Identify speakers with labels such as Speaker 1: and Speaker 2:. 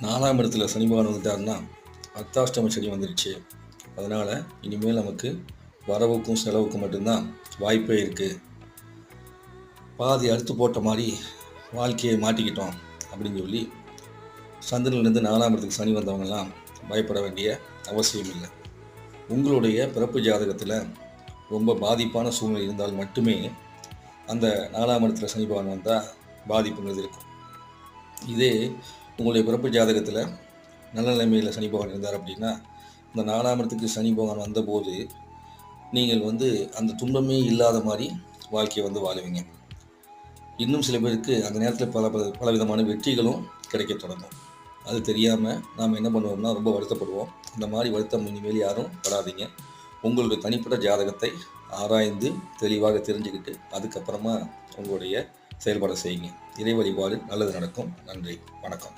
Speaker 1: 4ஆம் இடத்துல சனி பகவான் வந்துட்டாருன்னா அர்த்தாஷ்டம சனி வந்துருச்சு. அதனால் இனிமேல் நமக்கு வரவுக்கும் செலவுக்கும் மட்டும்தான் வாய்ப்பே இருக்குது. பாதி அறுத்து போட்ட மாதிரி வாழ்க்கையை மாட்டிக்கிட்டோம் அப்படின்னு சொல்லி சந்திரன்லேருந்து 4ஆம் இடத்துக்கு சனி வந்தவங்கெல்லாம் பயப்பட வேண்டிய அவசியம் இல்லை. உங்களுடைய பிறப்பு ஜாதகத்தில் ரொம்ப பாதிப்பான சூழ்நிலை இருந்தால் மட்டுமே அந்த 4ஆம் இடத்துல சனி பகவான் வந்தால் பாதிப்புங்கிறது இருக்கும். இதே உங்களுடைய பிறப்பு ஜாதகத்தில் நல்ல நிலைமையில் சனி பகவான் இருந்தார் அப்படின்னா இந்த 4ஆம் இடத்துக்கு சனி பகவான் வந்தபோது நீங்கள் அந்த துன்பமே இல்லாத மாதிரி வாழ்க்கையை வாழுவீங்க. இன்னும் சில பேருக்கு அந்த நேரத்தில் பல விதமான வெற்றிகளும் கிடைக்க தொடங்கும். அது தெரியாமல் நாம் என்ன பண்ணுவோம்னா ரொம்ப வருத்தப்படுவோம். அந்த மாதிரி வருத்தம் இனிமேல் யாரும் படாதீங்க. உங்களுடைய தனிப்பட்ட ஜாதகத்தை ஆராய்ந்து தெளிவாக தெரிஞ்சுக்கிட்டு அதுக்கப்புறமா உங்களுடைய செயல்பாடு செய்யுங்க. இறை வழிபாடு நல்லது நடக்கும். நன்றி, வணக்கம்.